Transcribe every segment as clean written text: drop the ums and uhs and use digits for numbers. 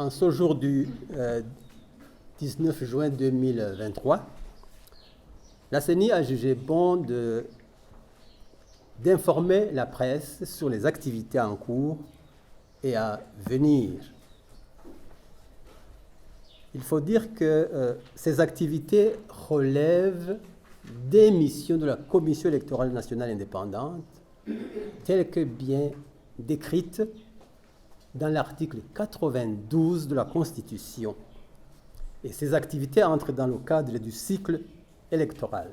En ce jour du 19 juin 2023, la CENI a jugé bon d'informer la presse sur les activités en cours et à venir. Il faut dire que ces activités relèvent des missions de la Commission électorale nationale indépendante, telles que bien décrites dans l'article 92 de la Constitution. Et ces activités entrent dans le cadre du cycle électoral.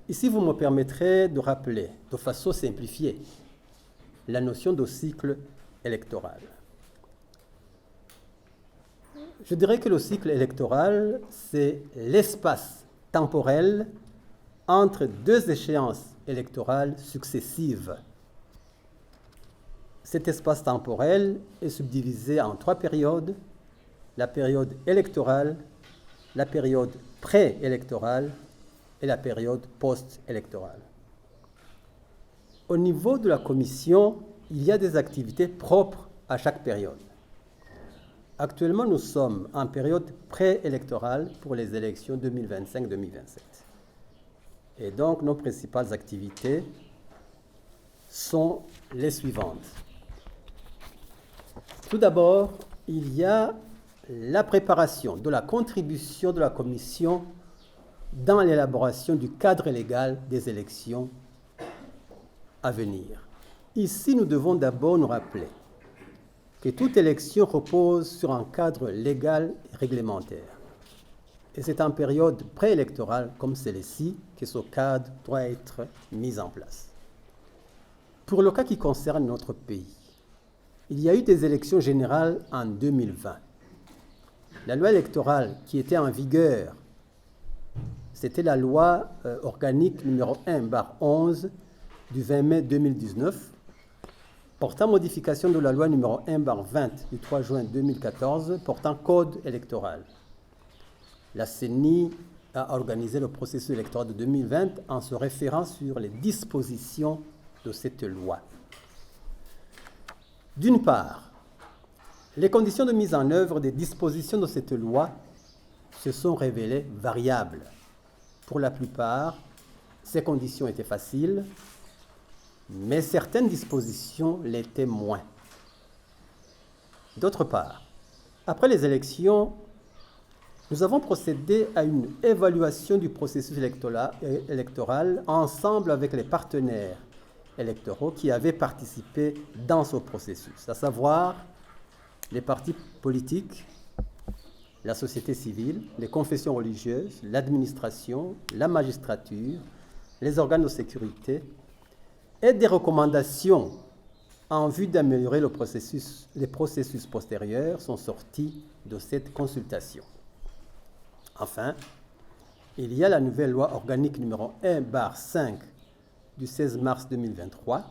Ici, vous me permettrez de rappeler, de façon simplifiée, la notion de cycle électoral. Je dirais que le cycle électoral, c'est l'espace temporel entre deux échéances électorales successives. Cet espace temporel est subdivisé en trois périodes: la période électorale, la période pré-électorale et la période post-électorale. Au niveau de la Commission, il y a des activités propres à chaque période. Actuellement, nous sommes en période pré-électorale pour les élections 2025-2027. Et donc, nos principales activités sont les suivantes. Tout d'abord, il y a la préparation de la contribution de la Commission dans l'élaboration du cadre légal des élections à venir. Ici, nous devons d'abord nous rappeler que toute élection repose sur un cadre légal et réglementaire. Et c'est en période préélectorale comme celle-ci que ce cadre doit être mis en place. Pour le cas qui concerne notre pays, il y a eu des élections générales en 2020. La loi électorale qui était en vigueur, c'était la loi organique numéro 1/11 du 20 mai 2019, portant modification de la loi numéro 1/20 du 3 juin 2014, portant code électoral. La CENI a organisé le processus électoral de 2020 en se référant sur les dispositions de cette loi. D'une part, les conditions de mise en œuvre des dispositions de cette loi se sont révélées variables. Pour la plupart, ces conditions étaient faciles, mais certaines dispositions l'étaient moins. D'autre part, après les élections, nous avons procédé à une évaluation du processus électoral ensemble avec les partenaires électoraux qui avaient participé dans ce processus, à savoir les partis politiques, la société civile, les confessions religieuses, l'administration, la magistrature, les organes de sécurité, et des recommandations en vue d'améliorer les processus postérieurs sont sorties de cette consultation. Enfin, il y a la nouvelle loi organique numéro 1/5 du 16 mars 2023,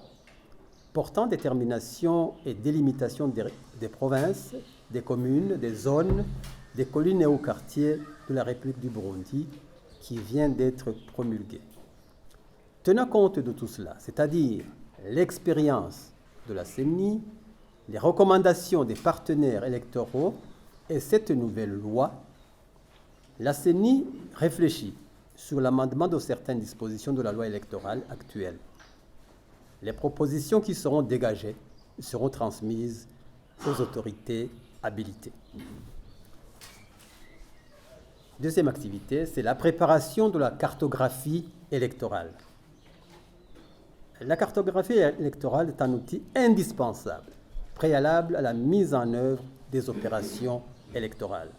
portant détermination et délimitation des provinces, des communes, des zones, des collines et hauts quartiers de la République du Burundi, qui vient d'être promulguée. Tenant compte de tout cela, c'est-à-dire l'expérience de la CENI, les recommandations des partenaires électoraux et cette nouvelle loi, la CENI réfléchit sur l'amendement de certaines dispositions de la loi électorale actuelle. Les propositions qui seront dégagées seront transmises aux autorités habilitées. Deuxième activité, c'est la préparation de la cartographie électorale. La cartographie électorale est un outil indispensable, préalable à la mise en œuvre des opérations électorales.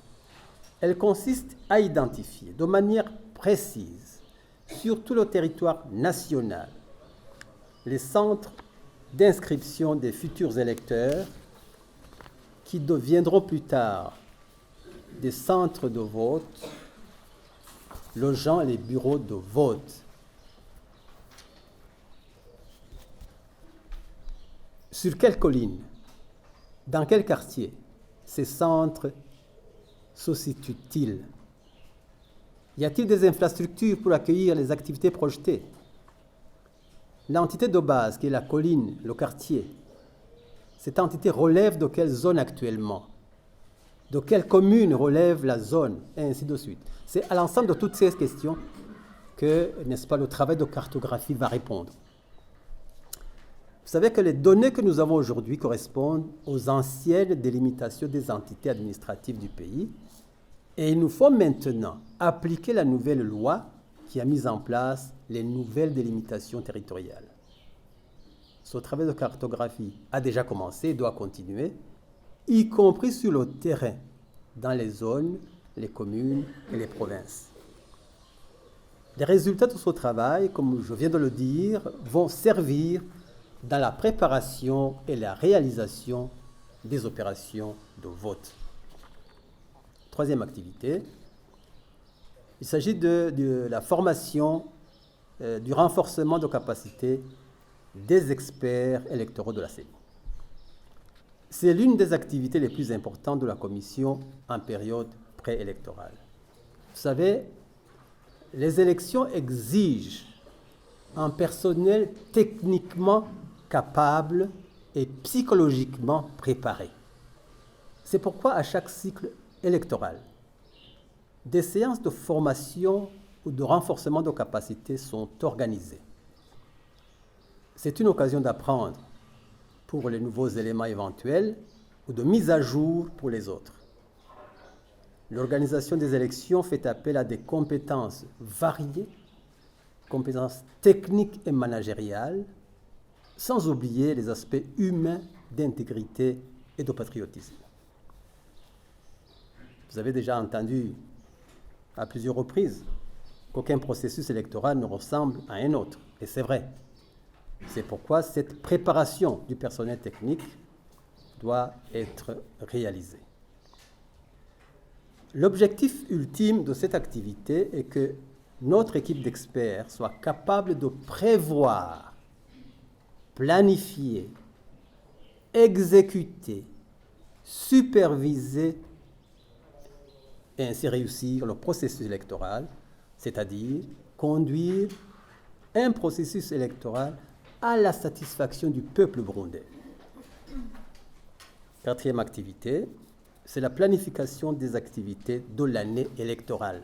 Elle consiste à identifier de manière précise, sur tout le territoire national, les centres d'inscription des futurs électeurs qui deviendront plus tard des centres de vote, logeant les bureaux de vote. Sur quelle colline, dans quel quartier ces centres se situent-ils? Y a-t-il des infrastructures pour accueillir les activités projetées? L'entité de base, qui est la colline, le quartier, Cette entité relève de quelle zone actuellement? De quelle commune relève la zone? Et ainsi de suite. C'est à l'ensemble de toutes ces questions que, n'est-ce pas, le travail de cartographie va répondre. Vous savez que les données que nous avons aujourd'hui correspondent aux anciennes délimitations des entités administratives du pays et il nous faut maintenant appliquer la nouvelle loi qui a mis en place les nouvelles délimitations territoriales. Ce travail de cartographie a déjà commencé et doit continuer, y compris sur le terrain, dans les zones, les communes et les provinces. Les résultats de ce travail, comme je viens de le dire, vont servir dans la préparation et la réalisation des opérations de vote. Troisième activité, il s'agit de la formation, du renforcement de capacités des experts électoraux de la CENI. C'est l'une des activités les plus importantes de la Commission en période préélectorale. Vous savez, les élections exigent un personnel techniquement capable et psychologiquement préparé. C'est pourquoi à chaque cycle électoral, des séances de formation ou de renforcement de capacités sont organisées. C'est une occasion d'apprendre pour les nouveaux éléments éventuels ou de mise à jour pour les autres. L'organisation des élections fait appel à des compétences variées, compétences techniques et managériales, sans oublier les aspects humains d'intégrité et de patriotisme. Vous avez déjà entendu à plusieurs reprises qu'aucun processus électoral ne ressemble à un autre, et c'est vrai. C'est pourquoi cette préparation du personnel technique doit être réalisée. L'objectif ultime de cette activité est que notre équipe d'experts soit capable de prévoir, planifier, exécuter, superviser et ainsi réussir le processus électoral, c'est-à-dire conduire un processus électoral à la satisfaction du peuple burundais. Quatrième activité, c'est la planification des activités de l'année électorale.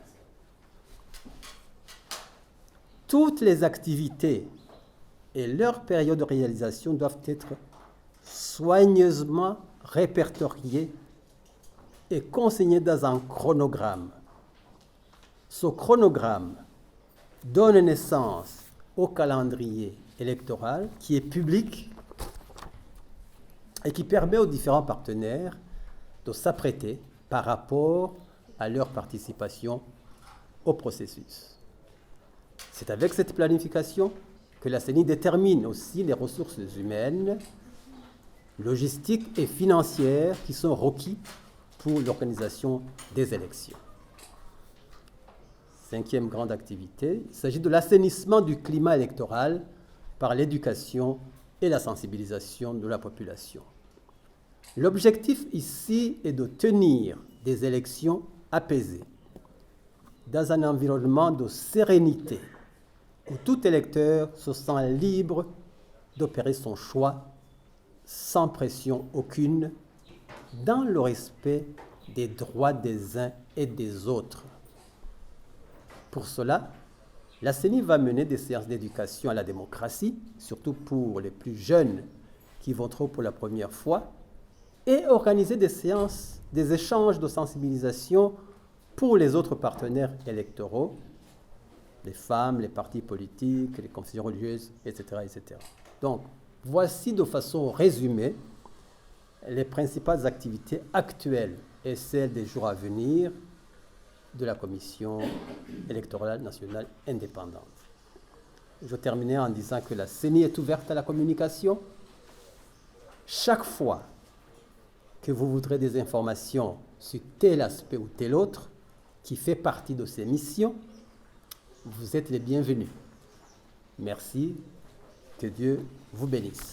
Toutes les activités et leur période de réalisation doivent être soigneusement répertoriées et consignées dans un chronogramme. Ce chronogramme donne naissance au calendrier électoral qui est public et qui permet aux différents partenaires de s'apprêter par rapport à leur participation au processus. C'est avec cette planification que la CENI détermine aussi les ressources humaines, logistiques et financières qui sont requises pour l'organisation des élections. Cinquième grande activité, il s'agit de l'assainissement du climat électoral par l'éducation et la sensibilisation de la population. L'objectif ici est de tenir des élections apaisées, dans un environnement de sérénité, où tout électeur se sent libre d'opérer son choix sans pression aucune, dans le respect des droits des uns et des autres. Pour cela, la CENI va mener des séances d'éducation à la démocratie, surtout pour les plus jeunes qui voteront pour la première fois, et organiser des séances, des échanges de sensibilisation pour les autres partenaires électoraux, les femmes, les partis politiques, les confessions religieuses, etc., etc. Donc, voici de façon résumée les principales activités actuelles et celles des jours à venir de la Commission électorale nationale indépendante. Je terminerai en disant que la CENI est ouverte à la communication. Chaque fois que vous voudrez des informations sur tel aspect ou tel autre qui fait partie de ces missions, vous êtes les bienvenus. Merci, que Dieu vous bénisse.